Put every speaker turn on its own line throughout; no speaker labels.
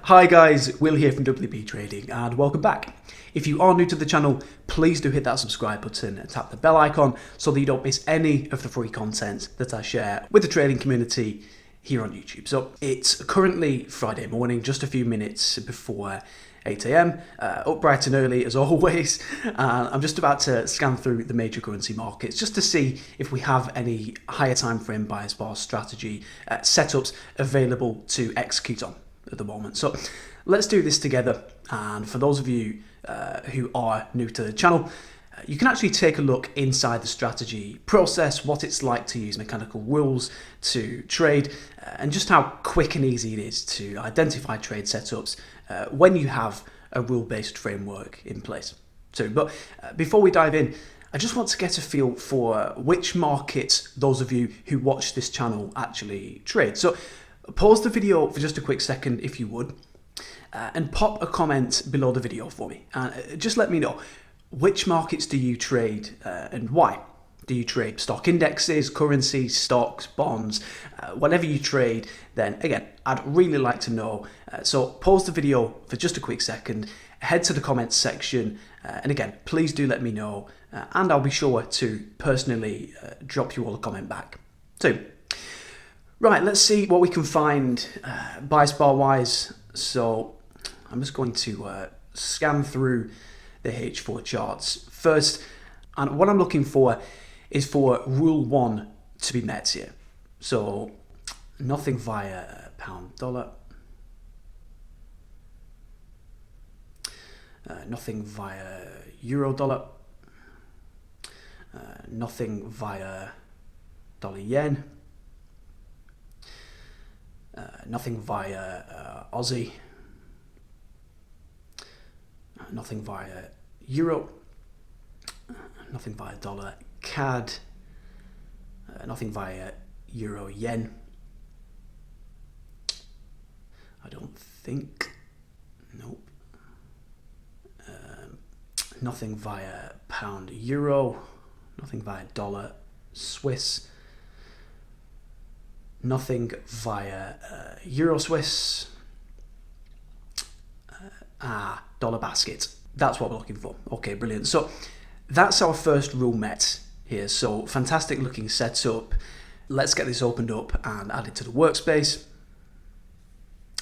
Hi guys, Will here from WP Trading and welcome back. If you are new to the channel, please do hit that subscribe button and tap the bell icon so that you don't miss any of the free content that I share with the trading community here on YouTube. So it's currently Friday morning, just a few minutes before 8 AM, up bright and early as always, and I'm just about to scan through the major currency markets just to see if we have any higher time frame bias bar strategy setups available to execute on at the moment. So let's do this together, and for those of you who are new to the channel, you can actually take a look inside the strategy process, what it's like to use mechanical rules to trade, and just how quick and easy it is to identify trade setups when you have a rule-based framework in place. But before we dive in, I just want to get a feel for which markets those of you who watch this channel actually trade. So pause the video for just a quick second if you would, and pop a comment below the video for me. Just let me know, which markets do you trade and why? Do you trade stock indexes, currencies, stocks, bonds, whatever you trade? Then again, I'd really like to know. So pause the video for just a quick second, head to the comments section, and again, please do let me know, and I'll be sure to personally drop you all a comment back. So, right, let's see what we can find bias bar wise. So I'm just going to scan through the H4 charts first, and what I'm looking for is for rule 1 to be met here. So nothing via pound dollar, nothing via euro dollar, nothing via dollar yen, nothing via Aussie, nothing via euro, nothing via dollar CAD, nothing via euro yen. I don't think. Nope. Nothing via pound euro, nothing via dollar Swiss, nothing via euro Swiss, dollar basket. That's what we're looking for. Okay, brilliant. So that's our first rule met here. So fantastic looking setup. Let's get this opened up and added to the workspace,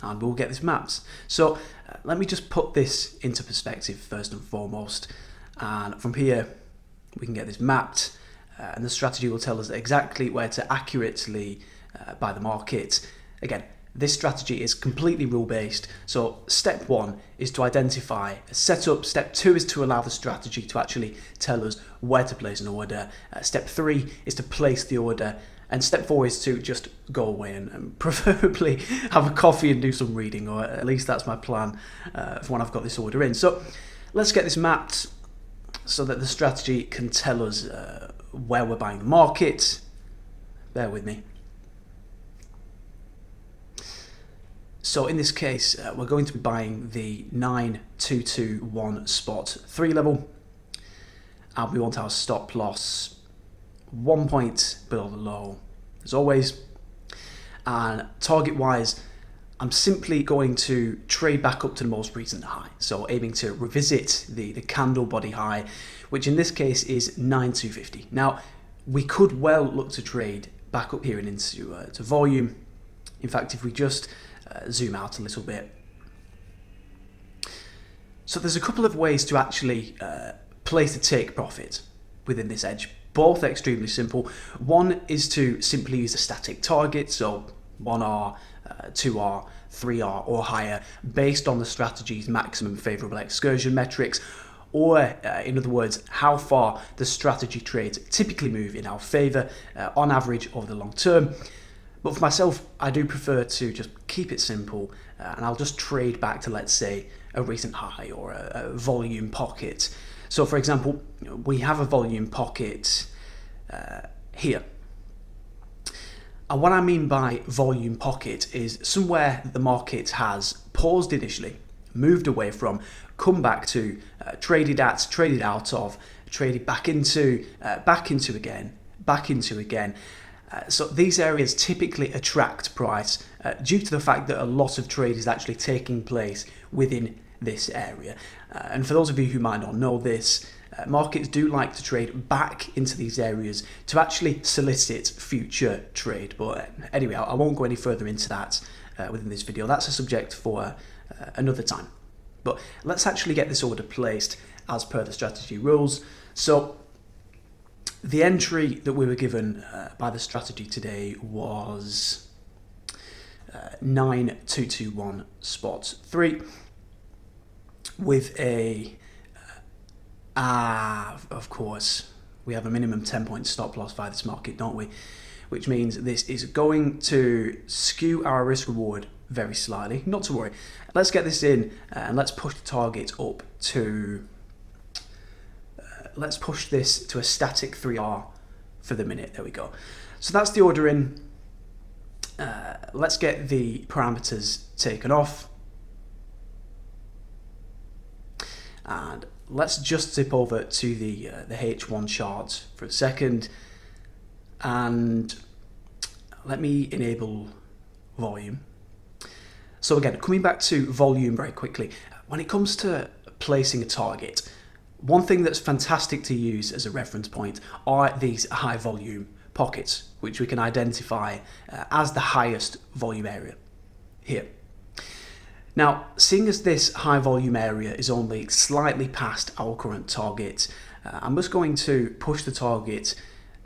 and we'll get this mapped. So let me just put this into perspective first and foremost, and from here we can get this mapped, and the strategy will tell us exactly where to accurately buy the market. Again, this strategy is completely rule-based, so step 1 is to identify a setup, step 2 is to allow the strategy to actually tell us where to place an order, step 3 is to place the order, and step 4 is to just go away and preferably have a coffee and do some reading, or at least that's my plan for when I've got this order in. So let's get this mapped so that the strategy can tell us where we're buying the market. Bear with me. So in this case, we're going to be buying the 9221 spot 3 level, and we want our stop loss 1 point below the low as always. And target wise, I'm simply going to trade back up to the most recent high, so aiming to revisit the candle body high, which in this case is 9250. Now we could well look to trade back up here and into to volume. In fact, if we just zoom out a little bit. So there's a couple of ways to actually place a take profit within this edge, both extremely simple. One is to simply use a static target, so 1R, 2R, 3R or higher, based on the strategy's maximum favorable excursion metrics, or in other words, how far the strategy trades typically move in our favor on average over the long term. But for myself, I do prefer to just keep it simple, and I'll just trade back to, let's say, a recent high or a volume pocket. So for example, we have a volume pocket here. And what I mean by volume pocket is somewhere that the market has paused initially, moved away from, come back to, traded at, traded out of, traded back into again, back into again. So these areas typically attract price due to the fact that a lot of trade is actually taking place within this area. And for those of you who might not know this, markets do like to trade back into these areas to actually solicit future trade. But anyway, I won't go any further into that within this video. That's a subject for another time. But let's actually get this order placed as per the strategy rules. So the entry that we were given by the strategy today was 9221 spot 3 with a of course we have a minimum 10-point stop loss via this market, don't we? Which means this is going to skew our risk reward very slightly. Not to worry. Let's get this in and let's push the target up to let's push this to a static 3R for the minute. There we go. So that's the order in. Let's get the parameters taken off. And let's just zip over to the H1 chart for a second. And let me enable volume. So again, coming back to volume very quickly, when it comes to placing a target, one thing that's fantastic to use as a reference point are these high volume pockets, which we can identify as the highest volume area here. Now, seeing as this high volume area is only slightly past our current target, I'm just going to push the target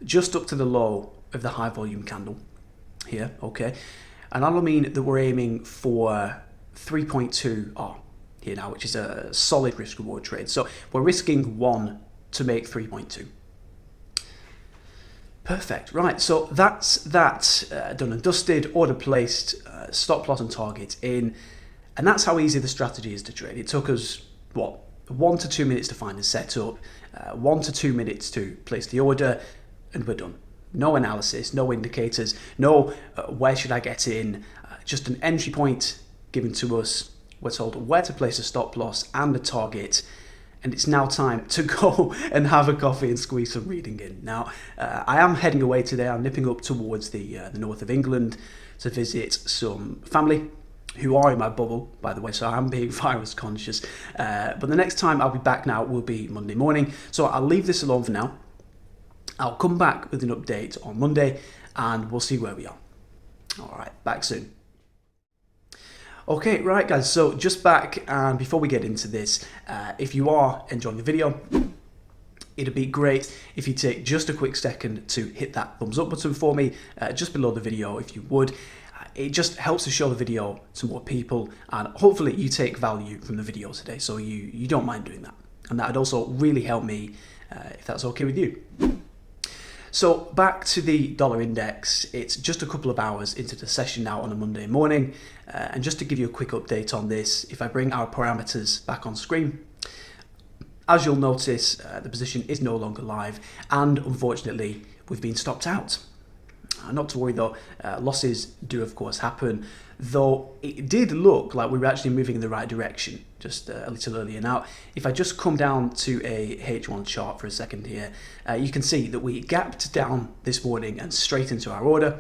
just up to the low of the high volume candle here, okay? And that'll mean that we're aiming for 3.2R here now, which is a solid risk reward trade. So we're risking 1 to make 3.2. Perfect, right, so that's that done and dusted, order placed, stop loss and target in, and that's how easy the strategy is to trade. It took us, what, 1 to 2 minutes to find the setup, 1 to 2 minutes to place the order, and we're done. No analysis, no indicators, no where should I get in, just an entry point given to us. We're told where to place a stop loss and a target, and it's now time to go and have a coffee and squeeze some reading in. Now, I am heading away today. I'm nipping up towards the north of England to visit some family who are in my bubble, by the way, so I'm being virus conscious. But the next time I'll be back now will be Monday morning, so I'll leave this alone for now. I'll come back with an update on Monday and we'll see where we are. All right, back soon. Okay, right guys, so just back, and before we get into this, if you are enjoying the video, it'd be great if you take just a quick second to hit that thumbs up button for me, just below the video if you would. It just helps to show the video to more people, and hopefully you take value from the video today, so you don't mind doing that. And that would also really help me, if that's okay with you. So back to the dollar index, it's just a couple of hours into the session now on a Monday morning. And just to give you a quick update on this, if I bring our parameters back on screen, as you'll notice, the position is no longer live, and unfortunately, we've been stopped out. Not to worry though, losses do of course happen, though it did look like we were actually moving in the right direction just a little earlier. Now, if I just come down to a H1 chart for a second here, you can see that we gapped down this morning and straight into our order,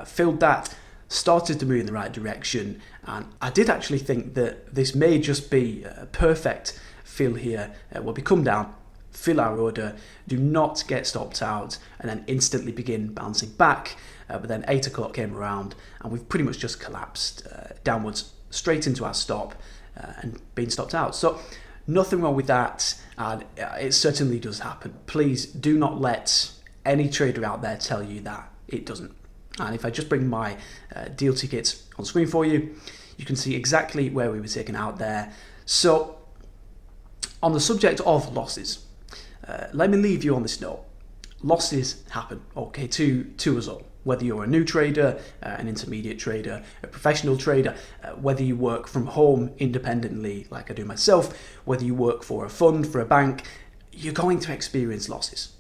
filled that, started to move in the right direction, and I did actually think that this may just be a perfect fill here where we come down, fill our order, do not get stopped out, and then instantly begin bouncing back. But then 8 o'clock came around and we've pretty much just collapsed downwards straight into our stop and been stopped out. So nothing wrong with that, and it certainly does happen. Please do not let any trader out there tell you that it doesn't. And if I just bring my deal tickets on screen for you, you can see exactly where we were taken out there. So on the subject of losses, let me leave you on this note. Losses happen, okay, to us all. Whether you're a new trader, an intermediate trader, a professional trader, whether you work from home independently like I do myself, whether you work for a fund, for a bank, you're going to experience losses.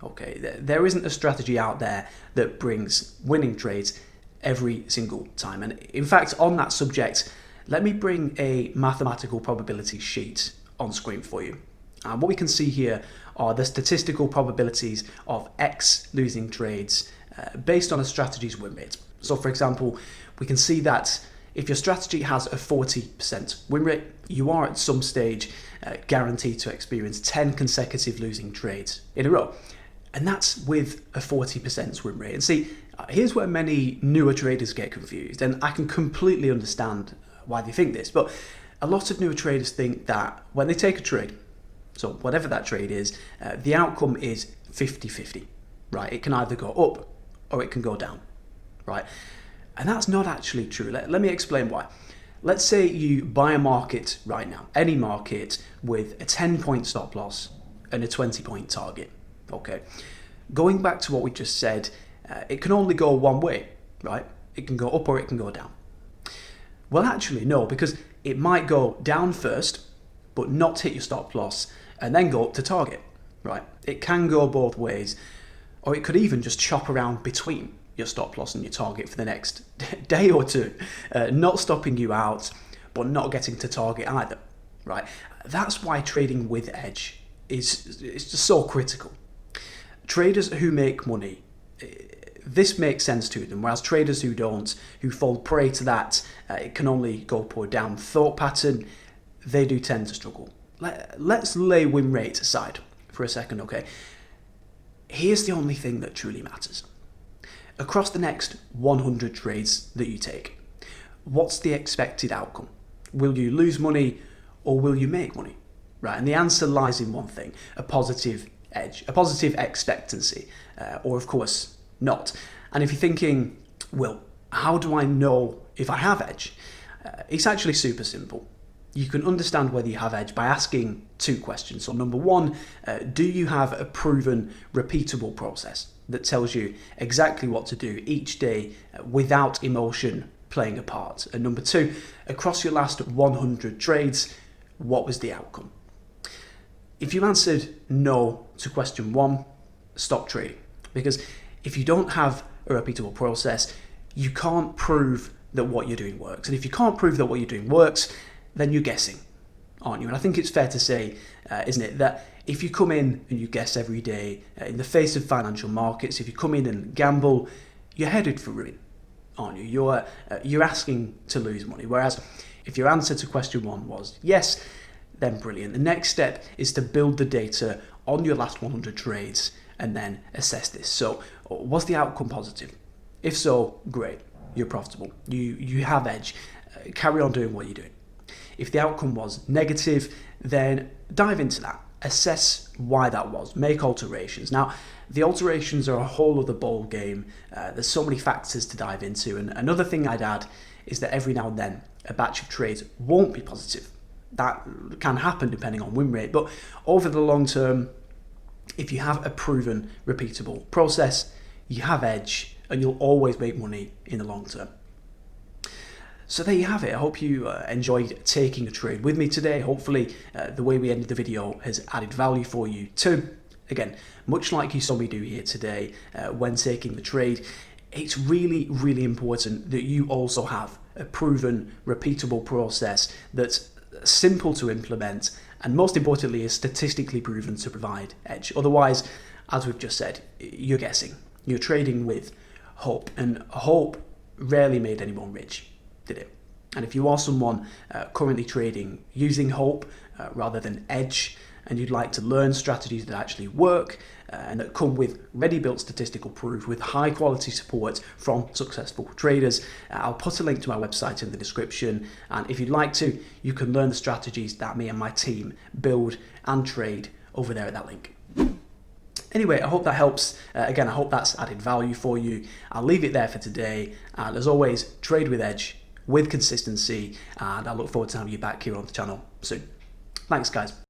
Okay, there isn't a strategy out there that brings winning trades every single time. And in fact, on that subject, let me bring a mathematical probability sheet on screen for you. And what we can see here are the statistical probabilities of X losing trades based on a strategy's win rate. So for example, we can see that if your strategy has a 40% win rate, you are at some stage guaranteed to experience 10 consecutive losing trades in a row. And that's with a 40% win rate. And see, here's where many newer traders get confused, and I can completely understand why they think this, but a lot of newer traders think that when they take a trade, so whatever that trade is, the outcome is 50-50, right? It can either go up or it can go down, right? And that's not actually true. Let me explain why. Let's say you buy a market right now, any market, with a 10-point stop loss and a 20-point target. Okay, going back to what we just said, it can only go one way, right? It can go up or it can go down. Well, actually, no, because it might go down first, but not hit your stop loss, and then go up to target, right? It can go both ways, or it could even just chop around between your stop loss and your target for the next day or two, not stopping you out, but not getting to target either, right? That's why trading with Hedge is just so critical. Traders who make money, this makes sense to them, whereas traders who don't, who fall prey to that, it can only go up or down thought pattern, they do tend to struggle. Let's lay win rate aside for a second, okay? Here's the only thing that truly matters. Across the next 100 trades that you take, what's the expected outcome? Will you lose money or will you make money? Right, and the answer lies in one thing: a positive edge, a positive expectancy, or of course not. And if you're thinking, well, how do I know if I have edge? It's actually super simple. You can understand whether you have edge by asking two questions. So number one, do you have a proven, repeatable process that tells you exactly what to do each day without emotion playing a part? And number two, across your last 100 trades, what was the outcome? If you answered no to question one, stop trading. Because if you don't have a repeatable process, you can't prove that what you're doing works. And if you can't prove that what you're doing works, then you're guessing, aren't you? And I think it's fair to say, isn't it, that if you come in and you guess every day in the face of financial markets, if you come in and gamble, you're headed for ruin, aren't you? You're asking to lose money. Whereas if your answer to question one was yes, then brilliant. The next step is to build the data on your last 100 trades and then assess this. So was the outcome positive? If so, great, you're profitable. You have edge. Carry on doing what you're doing. If the outcome was negative, then dive into that. Assess why that was. Make alterations. Now, the alterations are a whole other ball game. There's so many factors to dive into. And another thing I'd add is that every now and then a batch of trades won't be positive. That can happen depending on win rate. But over the long term, if you have a proven, repeatable process, you have edge and you'll always make money in the long term. So there you have it. I hope you enjoyed taking a trade with me today. Hopefully the way we ended the video has added value for you too. Again, much like you saw me do here today when taking the trade, it's really, really important that you also have a proven, repeatable process that's simple to implement and most importantly is statistically proven to provide edge. Otherwise, as we've just said, you're guessing. You're trading with hope, and hope rarely made anyone rich, did it? And if you are someone currently trading using hope rather than edge, and you'd like to learn strategies that actually work and that come with ready-built statistical proof with high-quality support from successful traders, I'll put a link to my website in the description. And if you'd like to, you can learn the strategies that me and my team build and trade over there at that link. Anyway, I hope that helps. Again, I hope that's added value for you. I'll leave it there for today. And as always, trade with edge, with consistency, and I look forward to having you back here on the channel soon. Thanks, guys.